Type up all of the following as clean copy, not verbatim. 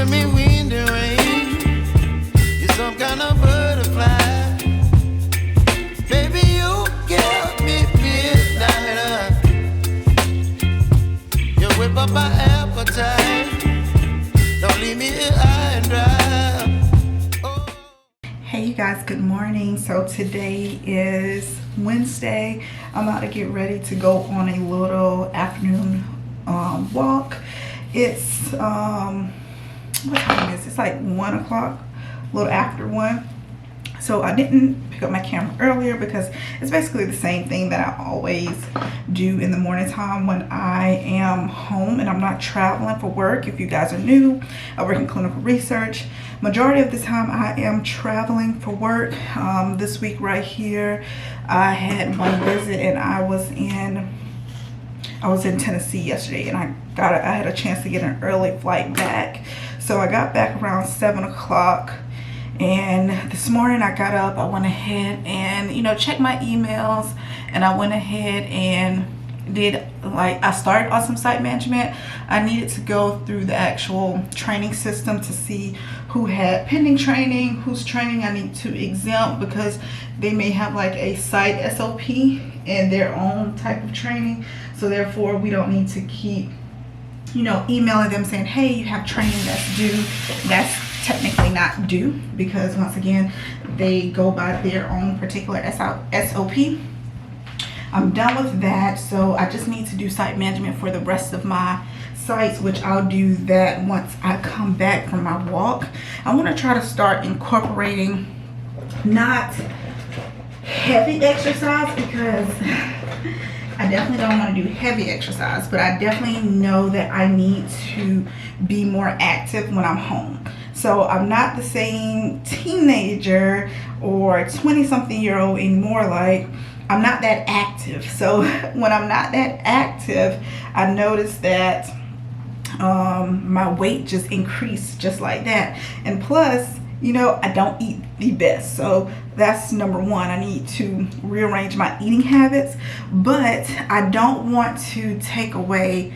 giving me wind and rain. You're some kind of butterfly. Baby, you give me midnight. You whip up my appetite. Don't leave me here high and dry. Oh. Hey you guys, good morning. So today is Wednesday. I'm about to get ready to go on a little afternoon walk. It's what time is it? It's like 1 o'clock, a little after 1. So I didn't pick up my camera earlier because it's basically the same thing that I always do in the morning time when I am home and I'm not traveling for work. If you guys are new, I work in clinical research. Majority of the time I am traveling for work. This week right here, I had one visit and I was in Tennessee yesterday, and I had a chance to get an early flight back. So I got back around 7 o'clock. And this morning I got up, I went ahead and, checked my emails, and I went ahead and I started on some site management. I needed to go through the actual training system to see who had pending training, whose training I need to exempt, because they may have like a site SOP and their own type of training. So therefore we don't need to keep, emailing them saying, hey, you have training that's due. That's technically not due, because once again they go by their own particular SOP. I'm done with that, so I just need to do site management for the rest of my sites, which I'll do that once I come back from my walk. I want to try to start incorporating not heavy exercise, because I definitely don't want to do heavy exercise, but I definitely know that I need to be more active when I'm home. So I'm not the same teenager or 20-something-year-old anymore. Like, I'm not that active. So when I'm not that active, I notice that my weight just increased just like that. And plus, I don't eat the best. So that's number one. I need to rearrange my eating habits, but I don't want to take away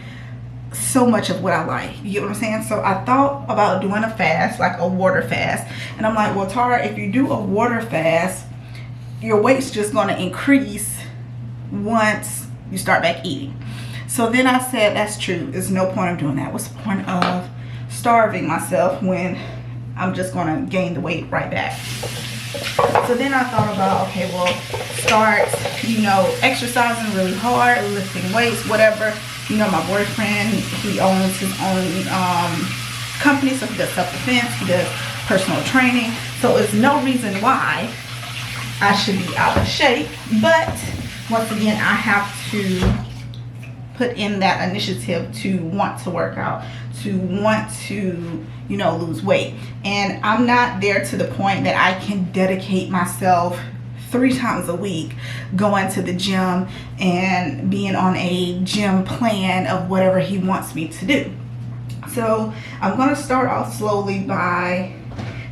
so much of what I like. You get what I'm saying? So I thought about doing a fast, like a water fast. And I'm like, well, Tara, if you do a water fast, your weight's just going to increase once you start back eating. So then I said, that's true. There's no point of doing that. What's the point of starving myself when I'm just going to gain the weight right back? So then I thought about, okay, well, start, exercising really hard, lifting weights, whatever. My boyfriend, he owns his own company, so he does self-defense, he does personal training. So there's no reason why I should be out of shape. But once again, I have to put in that initiative to want to work out, to want to, lose weight. And I'm not there to the point that I can dedicate myself 3 times a week going to the gym and being on a gym plan of whatever he wants me to do. So I'm going to start off slowly by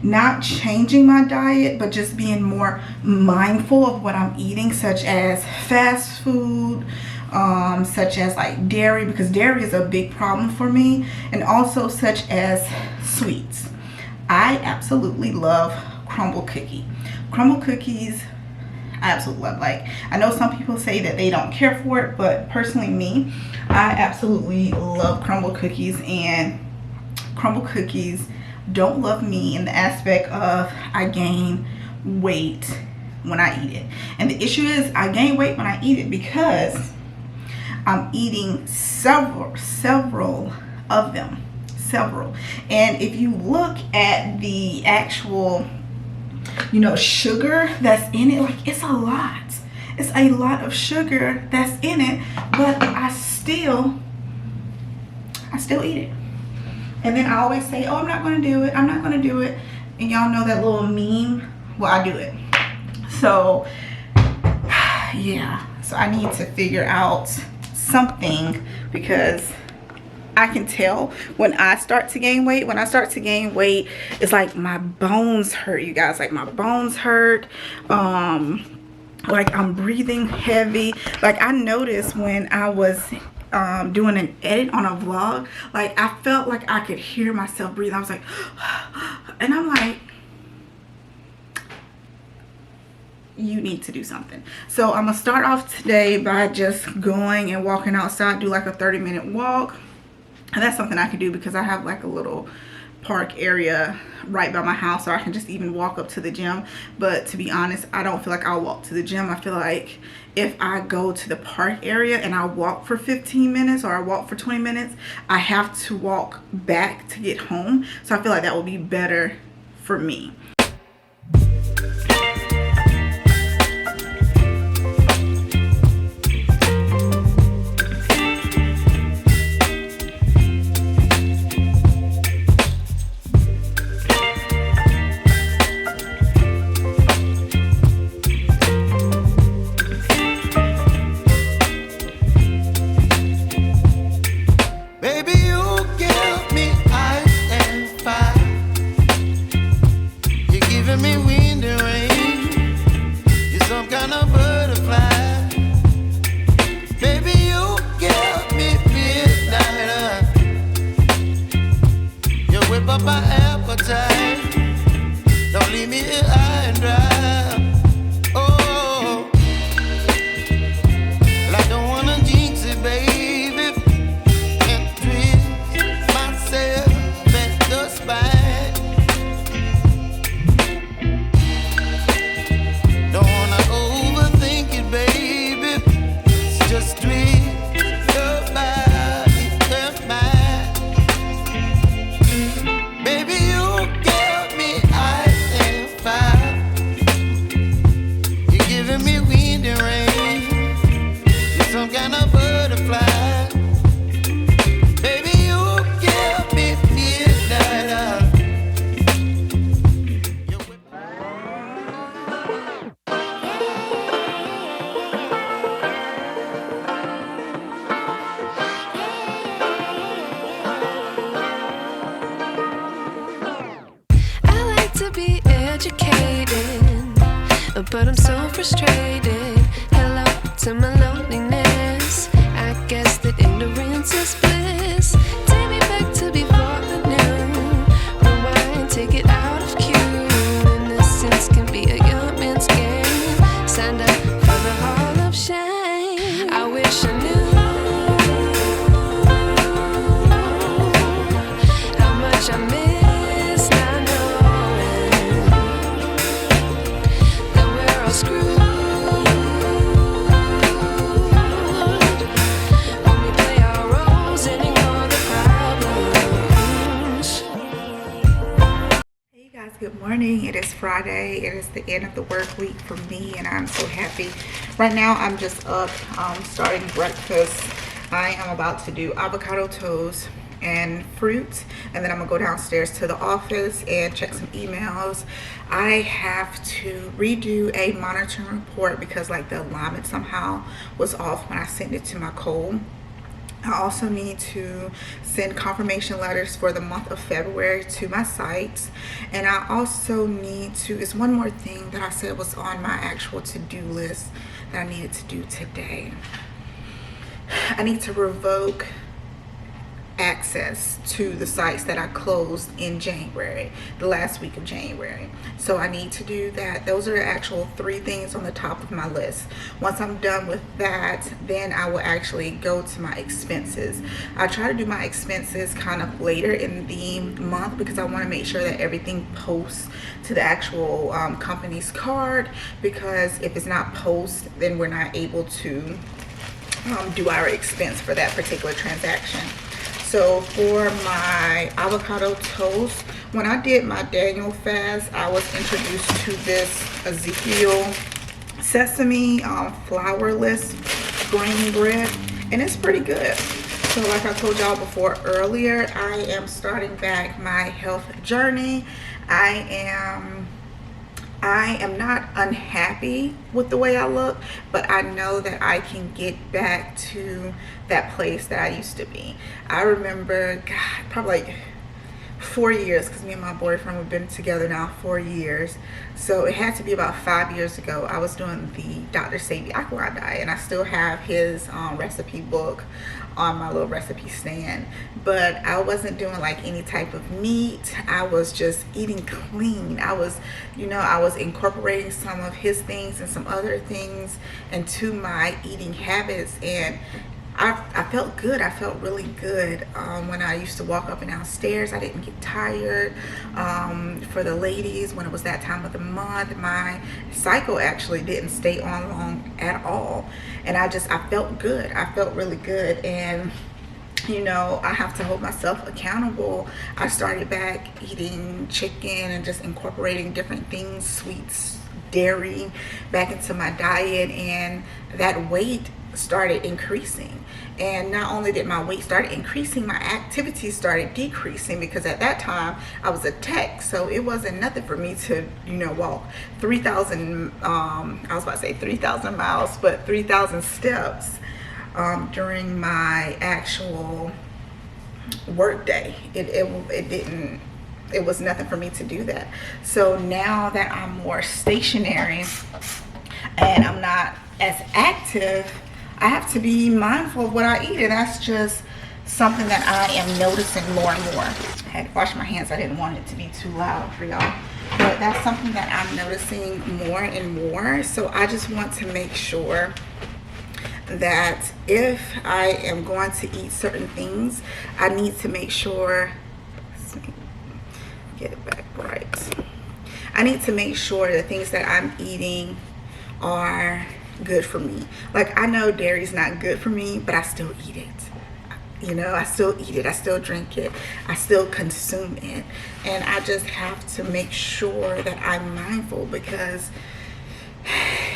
not changing my diet, but just being more mindful of what I'm eating, such as fast food, such as like dairy, because dairy is a big problem for me, and also such as sweets. I absolutely love crumble cookie. Crumble cookies, I absolutely love. Like, I know some people say that they don't care for it, but personally me, I absolutely love crumble cookies. And crumble cookies don't love me in the aspect of I gain weight when I eat it. And the issue is I gain weight when I eat it because I'm eating several of them. And if you look at the actual sugar that's in it, like, it's a lot of sugar that's in it, but I still eat it. And then I always say, oh, I'm not gonna do it, and y'all know that little meme. Well, I do it. So yeah, so I need to figure out something, because I can tell when I start to gain weight. When I start to gain weight, it's like my bones hurt, you guys. Like, my bones hurt. Like, I'm breathing heavy. Like, I noticed when I was doing an edit on a vlog, like I felt like I could hear myself breathe. I was like, and I'm like, you need to do something. So I'm gonna start off today by just going and walking outside, do like a 30-minute walk. And that's something I can do because I have like a little park area right by my house, or I can just even walk up to the gym. But to be honest, I don't feel like I'll walk to the gym. I feel like if I go to the park area and I walk for 15 minutes or I walk for 20 minutes, I have to walk back to get home. So I feel like that will be better for me. But I'm so frustrated. Hello to my loneliness. I guess that ignorance is bliss. Take me back to before I knew. Rewind, take it out of cue. Innocence can be a young man's game. Signed up for the hall of shame. I wish I knew how much I miss not knowing that we're all screwed. When we play our roles and ignore the problems. Hey you guys, good morning. It is Friday. It is the end of the work week for me and I'm so happy. Right now I'm just up starting breakfast. I am about to do avocado toast and fruit, and then I'm gonna go downstairs to the office and check some emails. I have to redo a monitoring report because like the alignment somehow was off when I sent it to my co. I also need to send confirmation letters for the month of February to my sites, and I also need to, it's one more thing that I said was on my actual to-do list that I needed to do today. I need to revoke access to the sites that I closed in January, the last week of January. So I need to do that. Those are the actual 3 things on the top of my list. Once I'm done with that, then I will actually go to my expenses. I try to do my expenses kind of later in the month because I want to make sure that everything posts to the actual company's card, because if it's not post, then we're not able to do our expense for that particular transaction. So for my avocado toast, when I did my Daniel fast, I was introduced to this Ezekiel sesame flourless grain bread, and it's pretty good. So like I told y'all before earlier, I am starting back my health journey. I am not unhappy with the way I look, but I know that I can get back to that place that I used to be. I remember, God, probably like 4 years, because me and my boyfriend have been together now 4 years. So it had to be about 5 years ago. I was doing the Dr. Sebi Alkaline diet, and I still have his recipe book on my little recipe stand, but I wasn't doing like any type of meat. I was just eating clean. I was, you know, I was incorporating some of his things and some other things into my eating habits, and I felt good. I felt really good when I used to walk up and down stairs. I didn't get tired. For the ladies, when it was that time of the month, my cycle actually didn't stay on long at all, and I felt good. I felt really good. And you know, I have to hold myself accountable. I started back eating chicken and just incorporating different things, sweets, dairy, back into my diet, and that weight started increasing. And not only did my weight start increasing, my activities started decreasing, because at that time I was a tech, so it wasn't nothing for me to, you know, walk 3,000 I was about to say 3,000 miles, but 3,000 steps during my actual work day. It was nothing for me to do that. So now that I'm more stationary and I'm not as active, I have to be mindful of what I eat, and that's just something that I am noticing more and more. I had to wash my hands. I didn't want it to be too loud for y'all, but that's something that I'm noticing more and more. So I just want to make sure that if I am going to eat certain things, I need to make sure, let's get it back right. I need to make sure the things that I'm eating are good for me. Like, I know dairy's not good for me, but I still eat it. You know, I still eat it. I still drink it. I still consume it. And I just have to make sure that I'm mindful, because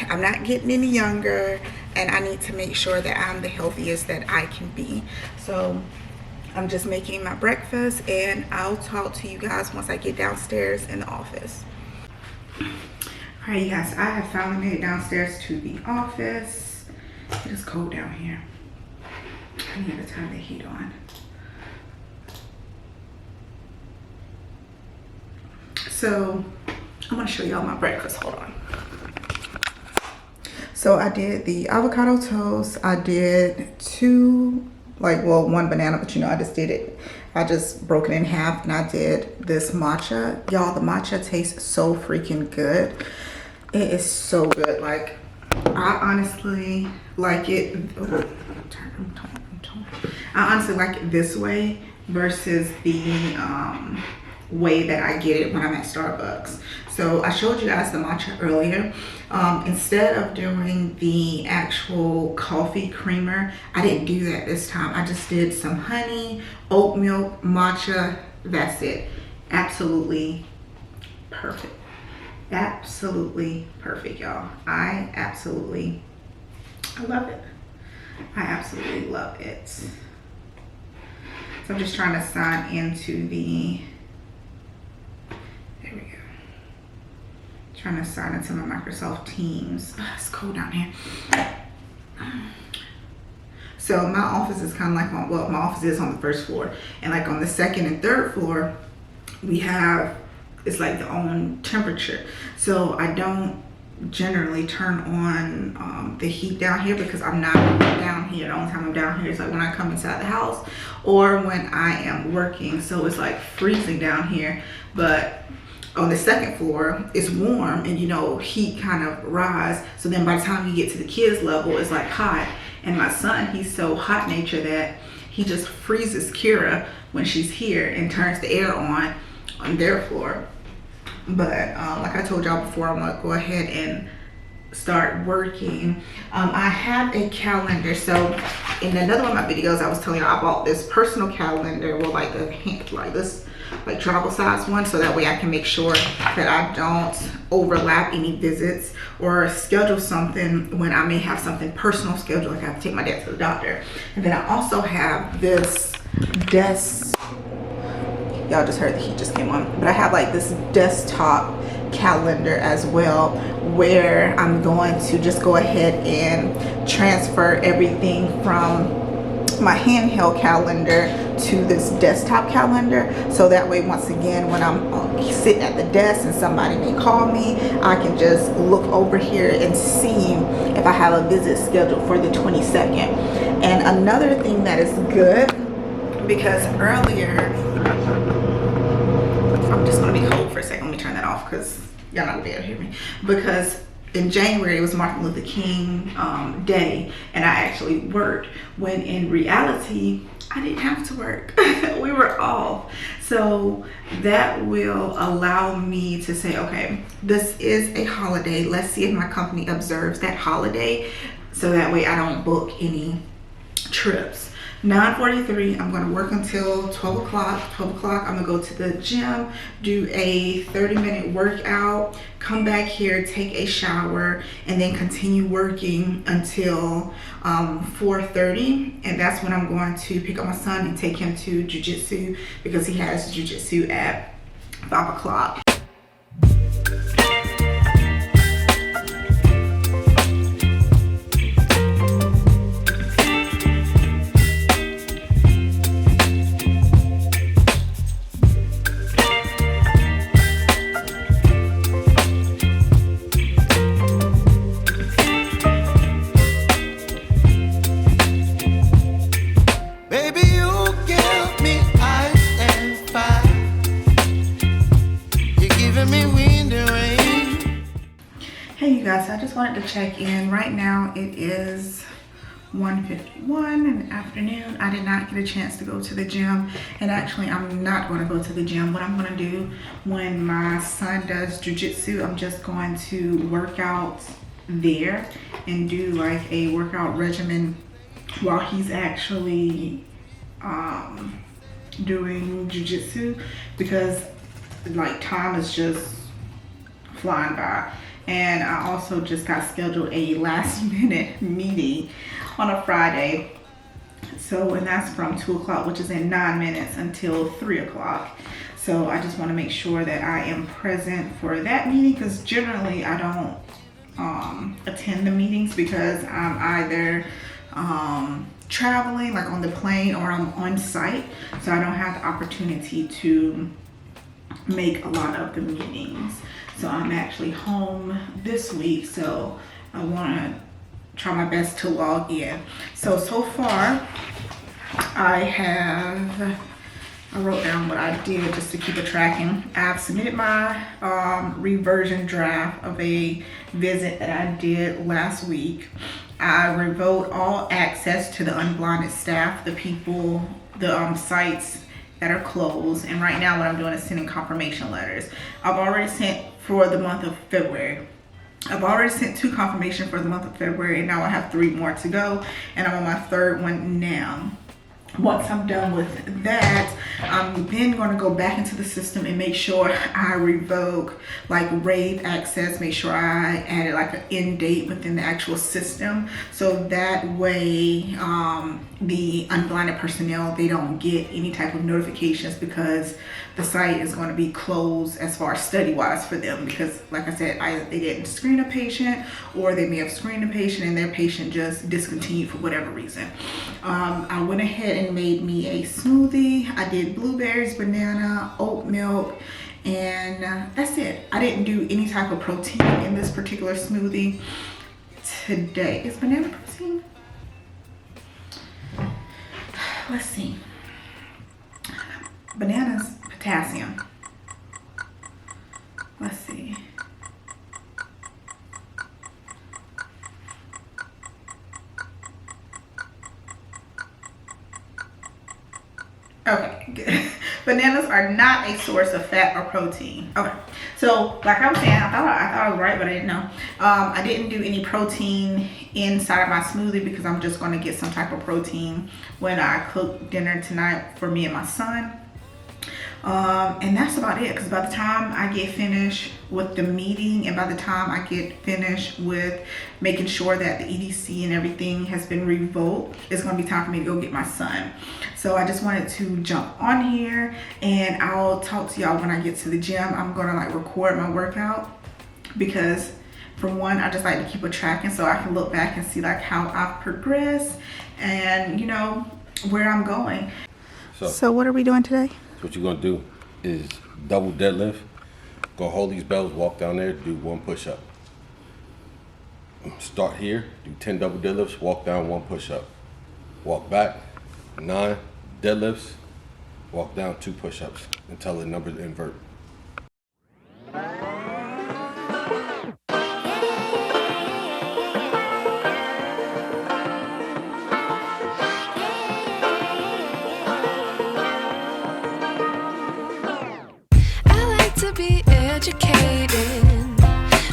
I'm not getting any younger, and I need to make sure that I'm the healthiest that I can be. So I'm just making my breakfast, and I'll talk to you guys once I get downstairs in the office. All right, you guys, I have finally made it downstairs to the office. It is cold down here. I need to turn the heat on. So I'm gonna show y'all my breakfast. Hold on. So I did the avocado toast. I did one banana, but you know, I just broke it in half, and I did this matcha. Y'all, the matcha tastes so freaking good. It is so good. Like, I honestly like it. I honestly like it this way versus the way that I get it when I'm at Starbucks. So I showed you guys the matcha earlier. Instead of doing the actual coffee creamer, I didn't do that this time. I just did some honey, oat milk, matcha. That's it. Absolutely perfect. Absolutely perfect, y'all. I love it. I absolutely love it. So I'm just trying to sign into the, there we go. Trying to sign into my Microsoft Teams. It's cold down here. So my office is kind of like my office is on the first floor, and like on the second and third floor, we have, it's like their own temperature. So I don't generally turn on the heat down here, because I'm not down here. The only time I'm down here is like when I come inside the house or when I am working. So it's like freezing down here, but on the second floor it's warm, and you know, heat kind of rise. So then by the time you get to the kids level, it's like hot. And my son, he's so hot nature that he just freezes Kira when she's here and turns the air on their floor. But like I told y'all before, I'm gonna go ahead and start working. I have a calendar. So in another one of my videos, I was telling y'all I bought this personal calendar with like a hand, like this, like travel size one, so that way I can make sure that I don't overlap any visits or schedule something when I may have something personal scheduled, like I have to take my dad to the doctor. And then I also have this desk. Y'all just heard the heat just came on, but I have like this desktop calendar as well, where I'm going to just go ahead and transfer everything from my handheld calendar to this desktop calendar. So that way, once again, when I'm sitting at the desk and somebody may call me, I can just look over here and see if I have a visit scheduled for the 22nd. And another thing that is good, because earlier, I'm just gonna be hold for a second. Let me turn that off because y'all not gonna be able to hear me. Because in January it was Martin Luther King Day, and I actually worked, when in reality I didn't have to work. We were off. So that will allow me to say, okay, this is a holiday. Let's see if my company observes that holiday, so that way I don't book any trips. 9:43, I'm gonna work until 12 o'clock. 12 o'clock, I'm gonna go to the gym, do a 30-minute workout, come back here, take a shower, and then continue working until 4:30. And that's when I'm going to pick up my son and take him to jiu-jitsu, because he has jiu-jitsu at 5 o'clock. Hey you guys, I just wanted to check in. Right now it is 1:51 in the afternoon. I did not get a chance to go to the gym, and actually I'm not going to go to the gym. What I'm going to do when my son does jiu-jitsu, I'm just going to work out there and do like a workout regimen while he's actually doing jiu-jitsu, because like time is just flying by. And I also just got scheduled a last minute meeting on a Friday. So, and that's from 2 o'clock, which is in 9 minutes, until 3 o'clock. So I just want to make sure that I am present for that meeting, because generally I don't attend the meetings because I'm either traveling, like on the plane, or I'm on site. So I don't have the opportunity to make a lot of the meetings. So I'm actually home this week, so I want to try my best to log in. So far I wrote down what I did just to keep it tracking. I've submitted my reversion draft of a visit that I did last week. I revoked all access to the unblinded staff, the people, the sites that are closed. And right now what I'm doing is sending confirmation letters. I've already sent for the month of February. I've already sent 2 confirmations for the month of February, and now I have 3 more to go, and I'm on my 3rd one now. Once I'm done with that, I'm then going to go back into the system and make sure I revoke like rave access, make sure I added like an end date within the actual system, so that way the unblinded personnel, they don't get any type of notifications, because the site is going to be closed as far as study wise for them, because like I said, either they didn't screen a patient, or they may have screened a patient and their patient just discontinued for whatever reason. I went ahead and made me a smoothie. I did blueberries, banana, oat milk, and that's it. I didn't do any type of protein in this particular smoothie today. Is banana protein? Let's see. Bananas potassium. Let's see. Okay, good. Bananas are not a source of fat or protein. Okay, so like I was saying, I thought I was right, but I didn't know. I didn't do any protein inside of my smoothie, because I'm just going to get some type of protein when I cook dinner tonight for me and my son. And that's about it, because by the time I get finished with the meeting, and by the time I get finished with making sure that the EDC and everything has been revoked, it's going to be time for me to go get my son. So I just wanted to jump on here, and I'll talk to y'all when I get to the gym. I'm going to like record my workout, because for one, I just like to keep a tracking so I can look back and see like how I've progressed and, you know, where I'm going. So what are we doing today? So what you're gonna do is double deadlift. Go hold these bells, walk down there, do 1 push-up. Start here, do 10 double deadlifts, walk down 1 push-up. walk back 9 deadlifts, walk down 2 push-ups until the numbers invert. I like to be educated,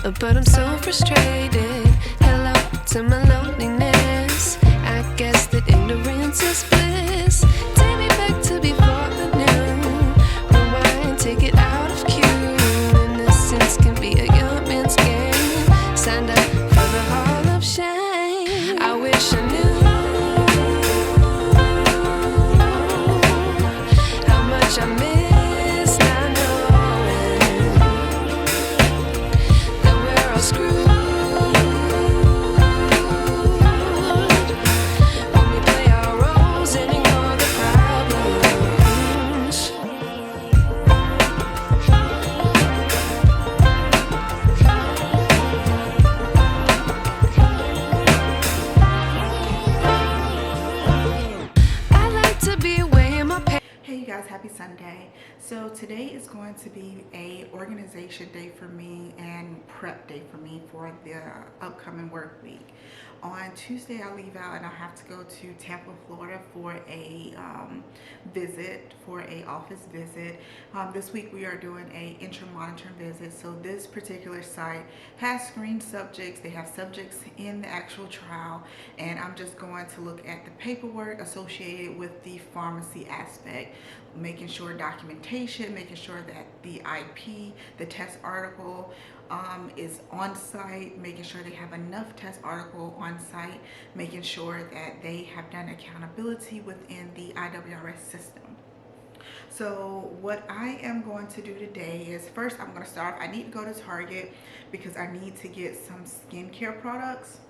but I'm so frustrated. Hello to my loneliness. I guess that ignorance is bliss. Take me back to before the noon. Rewind, take it out of cue. Innocence can be a young man's game. Signed up for the hall of shame. I wish I knew how much I miss not knowing that we're all screwed when we play our roles and ignore the problems. I like to be weighing my pay. Hey you guys, happy Sunday. So today is going to be a organization day for me and prep day for me for the upcoming work week. On Tuesday I leave out and I have to go to Tampa, Florida for a office visit. This week we are doing a intra-monitoring visit. So this particular site has screened subjects. They have subjects in the actual trial, and I'm just going to look at the paperwork associated with the pharmacy aspect, making sure documentation, making sure that the IP, the test article is on site, making sure they have enough test article on site, making sure that they have done accountability within the IWRS system. So what I am going to do today is, first I'm going to start, I need to go to Target because I need to get some skincare products.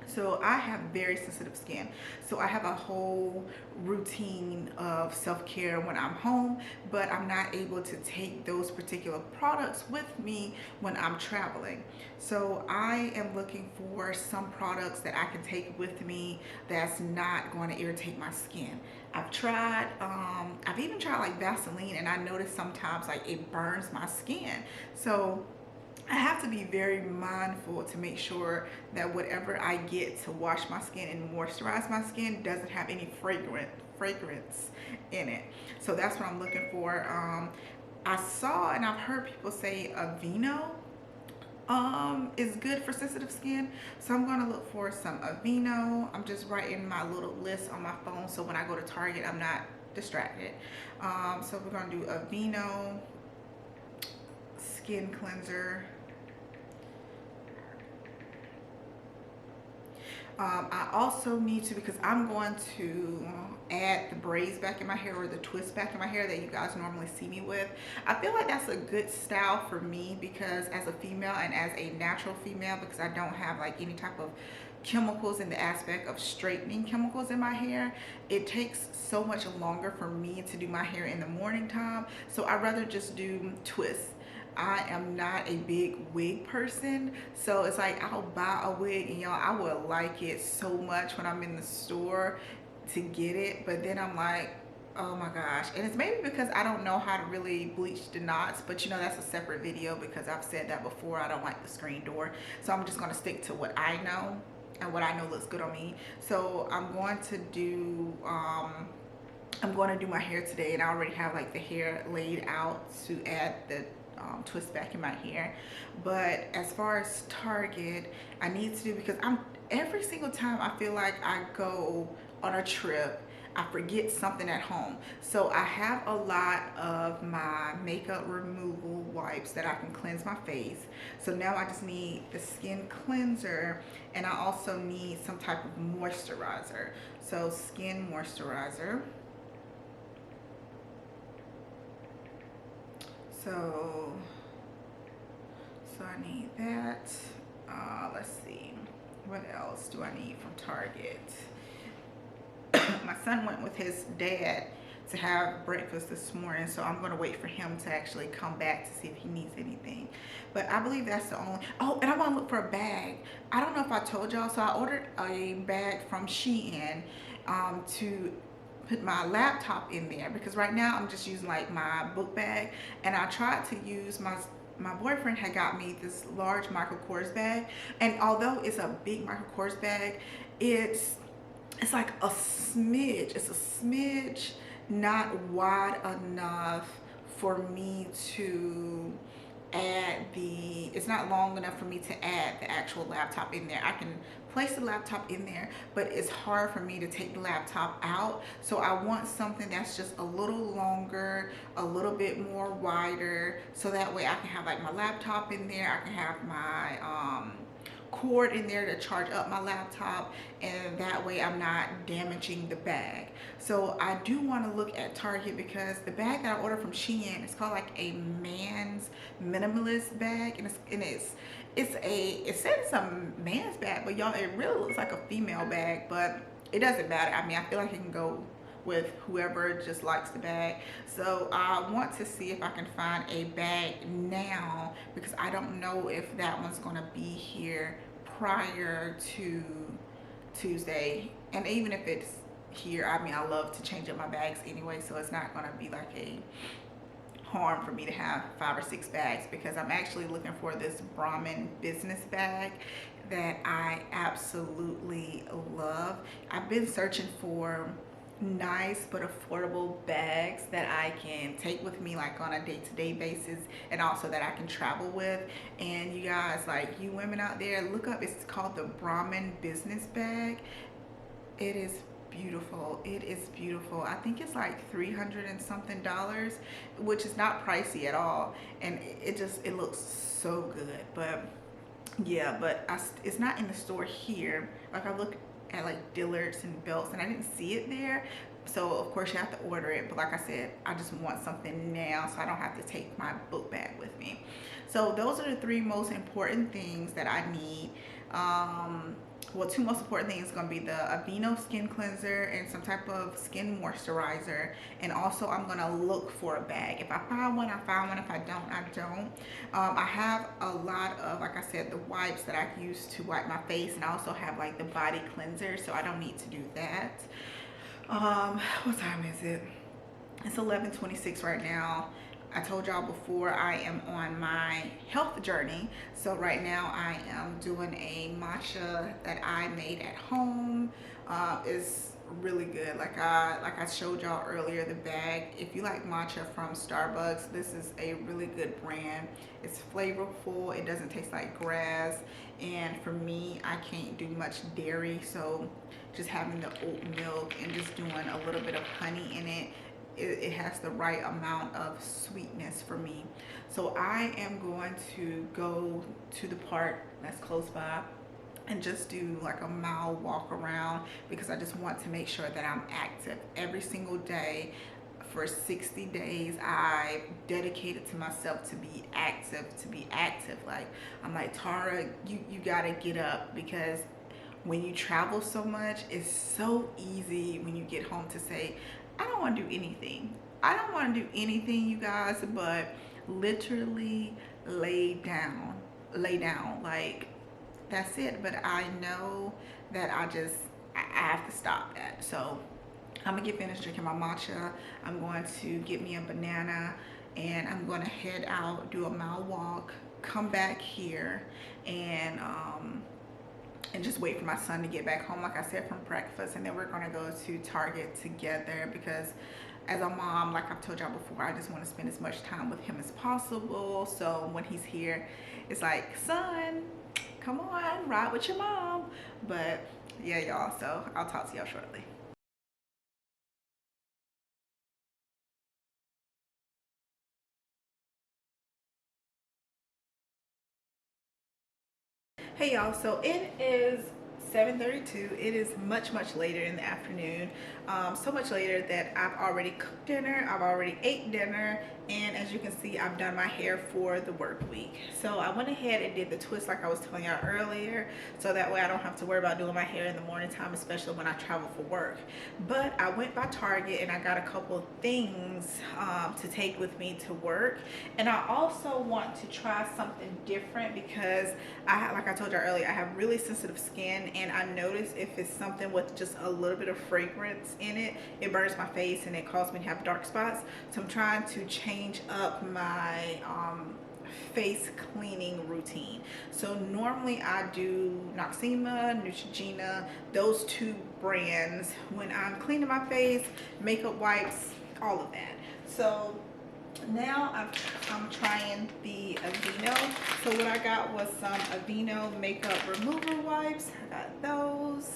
So I have very sensitive skin, so I have a whole routine of self-care when I'm home, but I'm not able to take those particular products with me when I'm traveling. So I am looking for some products that I can take with me that's not going to irritate my skin. I've tried, I've even tried like Vaseline, and I notice sometimes like it burns my skin. So I have to be very mindful to make sure that whatever I get to wash my skin and moisturize my skin doesn't have any fragrance in it. So that's what I'm looking for. I saw and I've heard people say Aveeno is good for sensitive skin, so I'm going to look for some Aveeno. I'm just writing my little list on my phone so when I go to Target I'm not distracted. So we're going to do Aveeno skin cleanser. I also need to, because I'm going to add the braids back in my hair, or the twist back in my hair that you guys normally see me with. I feel like that's a good style for me because as a female and as a natural female, because I don't have like any type of chemicals in the aspect of straightening chemicals in my hair, it takes so much longer for me to do my hair in the morning time. So I'd rather just do twists. I am not a big wig person, so it's like I'll buy a wig and y'all, I will like it so much when I'm in the store to get it, but then I'm like, oh my gosh. And it's maybe because I don't know how to really bleach the knots, but you know, that's a separate video because I've said that before. I don't like the screen door, so I'm just going to stick to what I know and what I know looks good on me. So I'm going to do my hair today, and I already have like the hair laid out to add the twist back in my hair. But as far as Target, I need to do, because every single time I feel like I go on a trip, I forget something at home. So I have a lot of my makeup removal wipes that I can cleanse my face. So now I just need the skin cleanser, and I also need some type of moisturizer. So skin moisturizer. So I need that. Let's see, what else do I need from Target? My son went with his dad to have breakfast this morning, so I'm gonna wait for him to actually come back to see if he needs anything. But I believe that's the only. Oh, and I want to look for a bag. I don't know if I told y'all, so I ordered a bag from Shein, to put my laptop in there, because right now I'm just using like my book bag, and I tried to use my boyfriend had got me this large Michael Kors bag, and although it's a big Michael Kors bag, it's like a smidge, it's a smidge not wide enough for me to add it's not long enough for me to add the actual laptop in there. I can place the laptop in there, but it's hard for me to take the laptop out. So I want something that's just a little longer, a little bit more wider, so that way I can have like my laptop in there, I can have my cord in there to charge up my laptop, and that way I'm not damaging the bag. So I do want to look at Target, because the bag that I ordered from Shein is called like a man's minimalist bag, and it says it's a man's bag, but y'all, it really looks like a female bag, but it doesn't matter. I mean, I feel like it can go with whoever just likes the bag. So I want to see if I can find a bag now, because I don't know if that one's gonna be here prior to Tuesday. And even if it's here, I mean, I love to change up my bags anyway, so it's not gonna be like a harm for me to have 5 or 6 bags, because I'm actually looking for this Brahmin business bag that I absolutely love. I've been searching for nice but affordable bags that I can take with me like on a day-to-day basis, and also that I can travel with. And you guys, like, you women out there, look up, it's called the Brahmin business bag. It is beautiful. It is beautiful. I think it's like $300 and something, which is not pricey at all, and it looks so good. But yeah, but it's not in the store here. Like, I looked at like Dillard's and Belts, and I didn't see it there, so of course you have to order it. But like I said, I just want something now, so I don't have to take my book bag with me. So those are the 3 most important things that I need. Well, 2 most important things is going to be the Aveeno skin cleanser and some type of skin moisturizer. And also I'm going to look for a bag. If I find one, I find one. If I don't, I don't. I have a lot of, like I said, the wipes that I use to wipe my face, and I also have like the body cleanser, so I don't need to do that. What time is it? It's 11:26 right now. I told y'all before, I am on my health journey. So right now I am doing a matcha that I made at home. It's really good. Like I showed y'all earlier, the bag. If you like matcha from Starbucks, this is a really good brand. It's flavorful. It doesn't taste like grass. And for me, I can't do much dairy, so just having the oat milk and just doing a little bit of honey in it, it has the right amount of sweetness for me. So I am going to go to the park that's close by and just do like a mile walk around, because I just want to make sure that I'm active every single day. For 60 days I dedicated to myself to be active. Like, I'm like, Tara, you gotta get up, because when you travel so much, it's so easy when you get home to say, I don't want to do anything. I don't want to do anything, you guys, but literally lay down. Like, that's it. But I know that I have to stop that. So I'm gonna get finished drinking my matcha. I'm going to get me a banana, and I'm going to head out, do a mile walk, come back here, and just wait for my son to get back home, like I said, from breakfast. And then we're gonna go to Target together, because as a mom, like I've told y'all before, I just want to spend as much time with him as possible. So when he's here, it's like, son, come on, ride with your mom. But yeah, y'all, so I'll talk to y'all shortly. Hey y'all, so it is 7:32. It is much later in the afternoon, so much later that I've already cooked dinner, I've already ate dinner, And as you can see, I've done my hair for the work week. So I went ahead and did the twist like I was telling y'all earlier, so that way I don't have to worry about doing my hair in the morning time, especially when I travel for work. But I went by Target and I got a couple of things to take with me to work. And I also want to try something different because like I told y'all earlier, I have really sensitive skin, and I notice if it's something with just a little bit of fragrance in it, it burns my face and it causes me to have dark spots. So I'm trying to change up my face cleaning routine. So normally I do Noxzema, Neutrogena, those two brands when I'm cleaning my face, makeup wipes, all of that. So now I'm trying the Aveeno. So what I got was some Aveeno makeup remover wipes. I got those.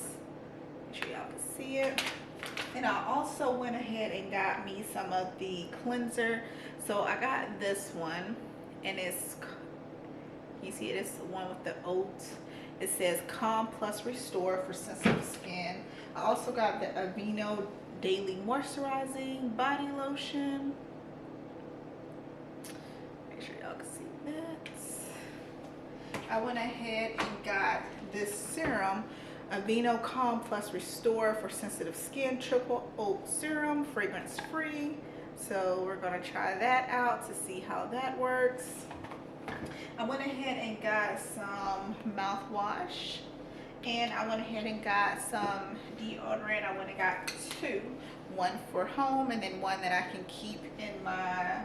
Make sure y'all can see it. And I also went ahead and got me some of the cleanser. So I got this one, and it's, you see it, it's the one with the oats. It says Calm Plus Restore for sensitive skin. I also got the Aveeno Daily Moisturizing Body Lotion. Make sure y'all can see that. I went ahead and got this serum, Aveeno Calm Plus Restore for sensitive skin, triple oat serum, fragrance free. So we're gonna try that out to see how that works. I went ahead and got some mouthwash, and I went ahead and got some deodorant. I went and got two, one for home and then one that I can keep in my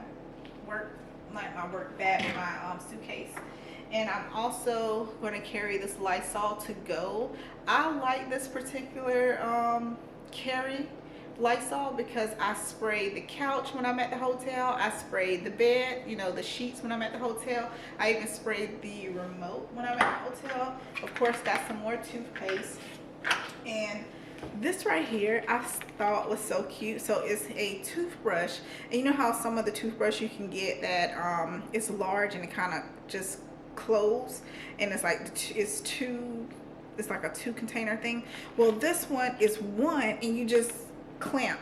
work, like my work bag, my suitcase. And I'm also going to carry this Lysol to go. I like this particular carry Lysol because I spray the couch when I'm at the hotel. I spray the bed, you know, the sheets when I'm at the hotel. I even sprayed the remote when I'm at the hotel. Of course, got some more toothpaste. And this right here I thought was so cute. So it's a toothbrush, and you know how some of the toothbrush you can get that it's large and it kind of just close, and it's like it's like a two container thing. Well, this one is one, and you just clamp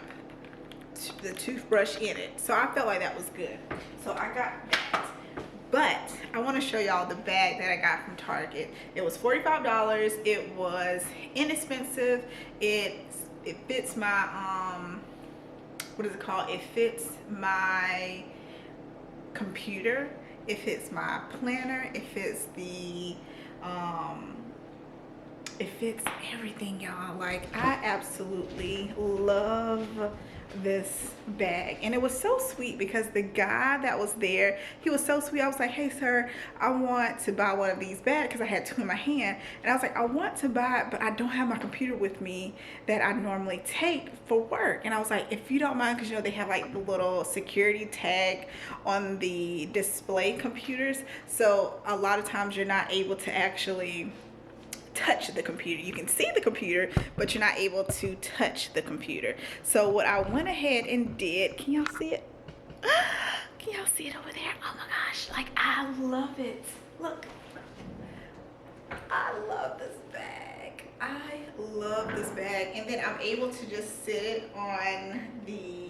the toothbrush in it. So I felt like that was good, so I got that. But I want to show y'all the bag that I got from Target. It was $45. It was inexpensive. It fits my what is it called? It fits my computer. It fits my planner. It fits the it fits everything, y'all. Like, I absolutely love this bag. And it was so sweet because the guy that was there, he was so sweet. I was like, hey sir, I want to buy one of these bags, because I had two in my hand, and I was like, I want to buy it, but I don't have my computer with me that I normally take for work. And I was like, if you don't mind, because you know they have like the little security tag on the display computers, so a lot of times you're not able to actually touch the computer. You can see the computer, but you're not able to touch the computer. So what I went ahead and did, can y'all see it? Can y'all see it over there? Oh my gosh, like, I love it. Look, I love this bag. I love this bag. And then I'm able to just sit it on the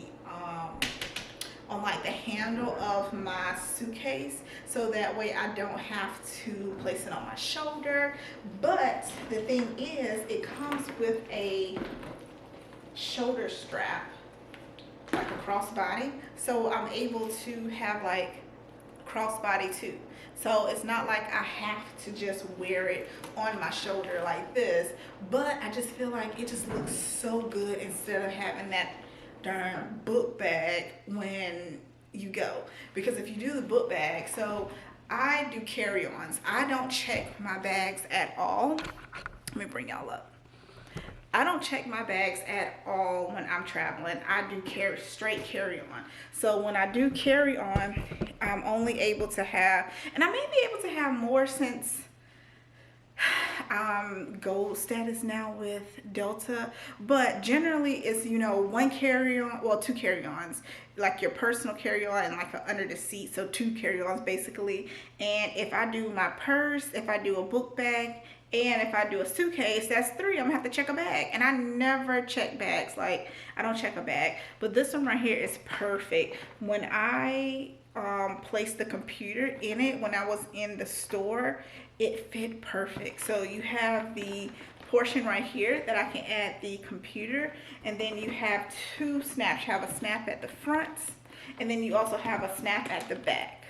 on like the handle of my suitcase, so that way I don't have to place it on my shoulder. But the thing is, it comes with a shoulder strap, like a crossbody, so I'm able to have like crossbody too. So it's not like I have to just wear it on my shoulder like this, but I just feel like it just looks so good instead of having that darn book bag when you go. Because if you do the book bag, so I do carry-ons, I don't check my bags at all. Let me bring y'all up. I don't check my bags at all when I'm traveling. I do straight carry-on. So when I do carry-on, I'm only able to have, and I may be able to have more since gold status now with Delta, but generally it's, you know, one carry-on, well, two carry-ons, like your personal carry-on and like under the seat, so two carry-ons basically. And if I do my purse, if I do a book bag And if I do a suitcase, that's 3. I'm gonna have to check a bag. And I never check bags. Like, I don't check a bag. But this one right here is perfect. When I placed the computer in it, when I was in the store, it fit perfect. So you have the portion right here that I can add the computer. And then you have 2 snaps. You have a snap at the front. And then you also have a snap at the back.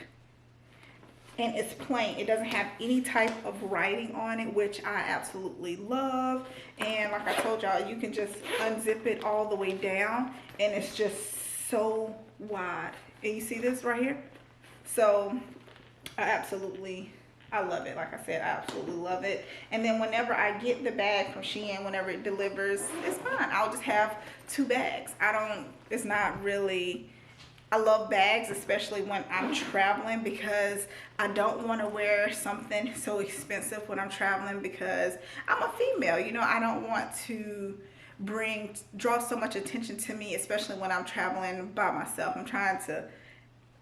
And it's plain. It doesn't have any type of writing on it, which I absolutely love. And like I told y'all, you can just unzip it all the way down, and it's just so wide. And you see this right here? So I love it. Like I said, I absolutely love it. And then whenever I get the bag from Shein, whenever it delivers, it's fine. I'll just have 2 bags. It's not really, I love bags, especially when I'm traveling, because I don't want to wear something so expensive when I'm traveling, because I'm a female, you know. I don't want to draw so much attention to me, especially when I'm traveling by myself. I'm trying to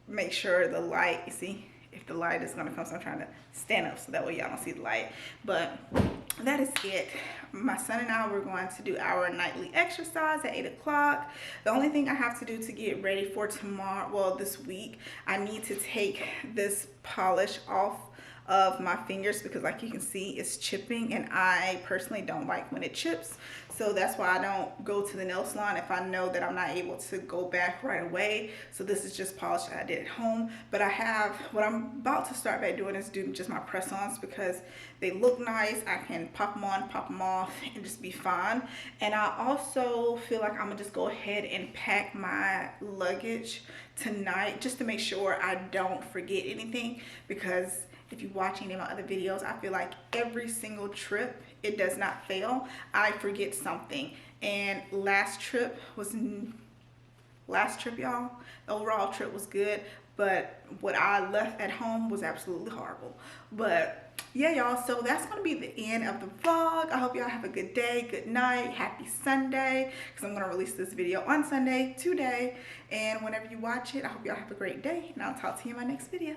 make sure the light, you see, if the light is going to come, so I'm trying to stand up so that way y'all don't see the light. But that is it. My son and I, we're going to do our nightly exercise at 8 o'clock. The only thing I have to do to get ready for tomorrow, well, this week, I need to take this polish off of my fingers, because like you can see, it's chipping, and I personally don't like when it chips. So that's why I don't go to the nail salon if I know that I'm not able to go back right away. So this is just polish that I did at home. But what I'm about to start back doing is doing just my press-ons, because they look nice. I can pop them on, pop them off, and just be fine. And I also feel like I'm gonna just go ahead and pack my luggage tonight, just to make sure I don't forget anything, because if you watch any of my other videos, I feel like every single trip, it does not fail, I forget something. And last trip, y'all, the overall trip was good, but what I left at home was absolutely horrible. But yeah, y'all, so that's gonna be the end of the vlog. I hope y'all have a good day, good night, happy Sunday, because I'm gonna release this video on Sunday today. And whenever you watch it, I hope y'all have a great day, and I'll talk to you in my next video.